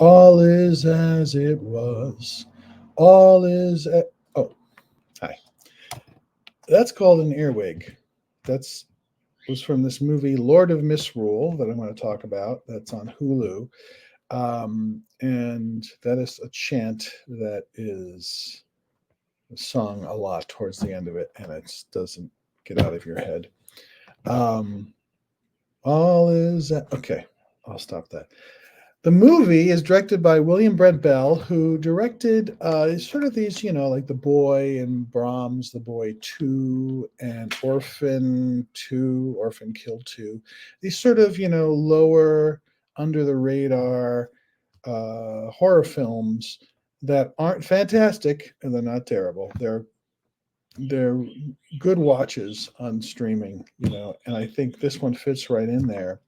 All is as it was. All is. Oh, hi. That's called an earwig. That's was from this movie Lord of Misrule that I'm going to talk about. That's on Hulu, and that is a chant that is sung a lot towards the end of it, and it doesn't get out of your head. Um, all is okay. I'll stop that. The movie is directed by William Brent Bell, who directed sort of these, like The Boy and Brahms, The Boy 2 and Orphan 2, Orphan Kill 2. These sort of, lower, under the radar horror films that aren't fantastic and they're not terrible. They're good watches on streaming, and I think this one fits right in there.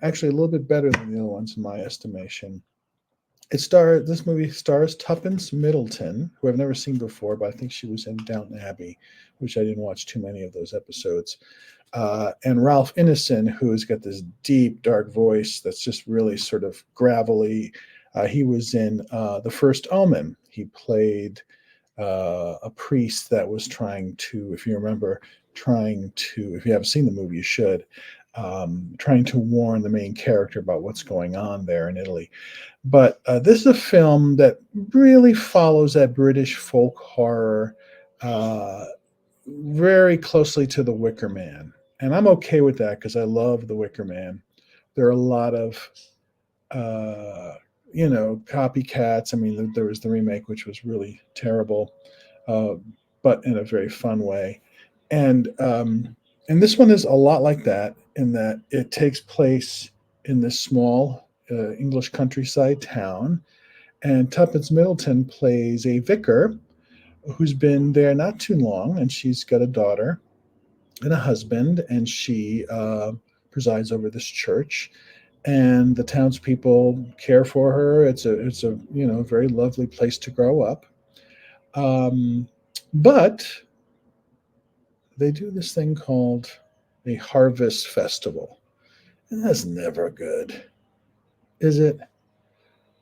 Actually, a little bit better than the other ones in my estimation. This movie stars Tuppence Middleton, who I've never seen before, but I think she was in Downton Abbey, which I didn't watch too many of those episodes. And Ralph Ineson, who's got this deep, dark voice that's just really sort of gravelly. He was in The First Omen. He played a priest that was trying to, if you remember, if you haven't seen the movie, you should, trying to warn the main character about what's going on there in Italy. But this is a film that really follows that British folk horror very closely to The Wicker Man. And I'm okay with that because I love The Wicker Man. There are a lot of, copycats. I mean, there was the remake, which was really terrible, uh, but in a very fun way. And this one is a lot like that in that it takes place in this small English countryside town, and Tuppence Middleton plays a vicar who's been there not too long, and she's got a daughter and a husband, and she presides over this church. And the townspeople care for her. It's a very lovely place to grow up. Um, but they do this thing called a harvest festival, and that's never good, is it?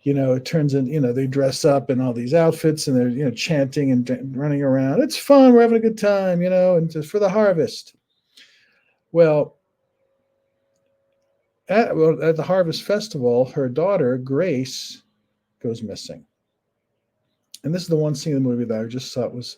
It turns in, they dress up in all these outfits and they're, chanting and running around. It's fun. We're having a good time, and just for the harvest. Well, at the harvest festival, her daughter, Grace, goes missing. And this is the one scene in the movie that I just thought was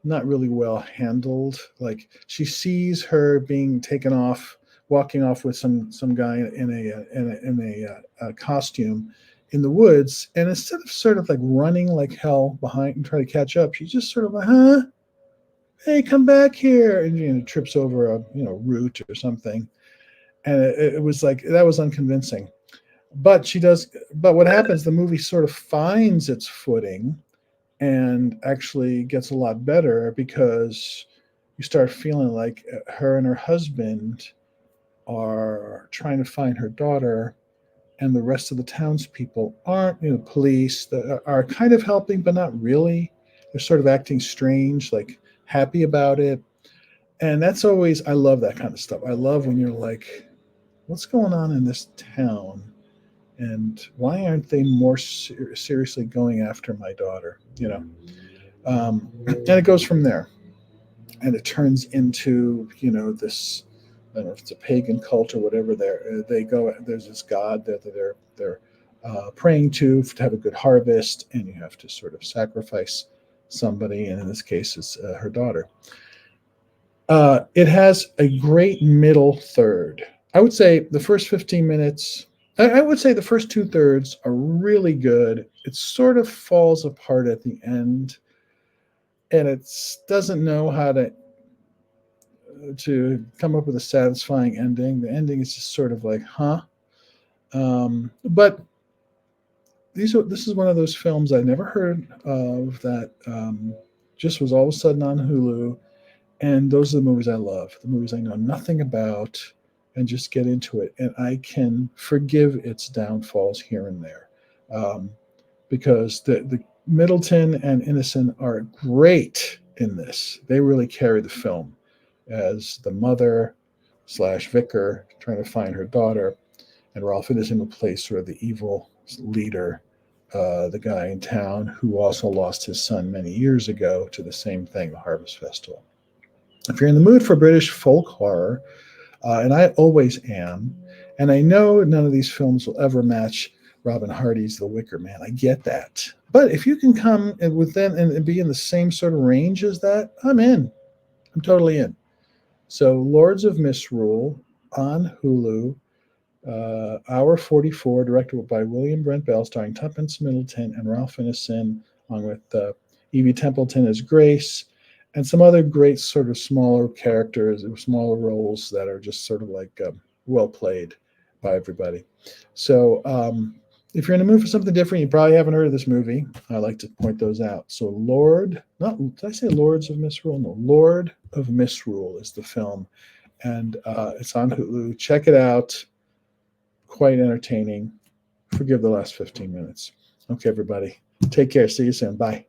not really well handled. Like she sees her being taken off, walking off with some guy in a costume in the woods, and instead of sort of like running like hell behind and try to catch up, she's just sort of like, huh? Hey, come back here, and trips over a root or something, and it was like that was unconvincing. But she does. But what happens? The movie sort of finds its footing and actually gets a lot better because you start feeling like her and her husband are trying to find her daughter, and the rest of the townspeople aren't. Police that are kind of helping, but not really. They're sort of acting strange, like happy about it. And that's always, I love that kind of stuff. I love when you're like, what's going on in this town? And why aren't they more seriously going after my daughter? And it goes from there, and it turns into this. I don't know if it's a pagan cult or whatever. They go. There's this god that they're praying to have a good harvest, and you have to sort of sacrifice somebody, and in this case, it's her daughter. It has a great middle third. I would say the first 15 minutes. I would say the first two thirds are really good. It sort of falls apart at the end, and it doesn't know how to come up with a satisfying ending. The ending is just sort of like, huh? But this is one of those films I never heard of that just was all of a sudden on Hulu. And those are the movies I love, the movies I know nothing about and just get into it. And I can forgive its downfalls here and there because the Middleton and Innocent are great in this. They really carry the film as the mother slash vicar trying to find her daughter, and Ralph Ineson who plays sort of the evil leader, the guy in town who also lost his son many years ago to the same thing, the Harvest Festival. If you're in the mood for British folk horror, and I always am, and I know none of these films will ever match Robin Hardy's The Wicker Man. I get that. But if you can come with them and be in the same sort of range as that, I'm in. I'm totally in. So, Lords of Misrule on Hulu, Hour 44, directed by William Brent Bell, starring Tuppence Middleton and Ralph Ineson, along with Evie Templeton as Grace, and some other great sort of smaller characters, smaller roles that are just sort of like well played by everybody. So, if you're in the mood for something different, you probably haven't heard of this movie. I like to point those out. So, did I say Lords of Misrule? No, Lord of Misrule is the film, and it's on Hulu. Check it out. Quite entertaining. Forgive the last 15 minutes. Okay, everybody. Take care. See you soon. Bye.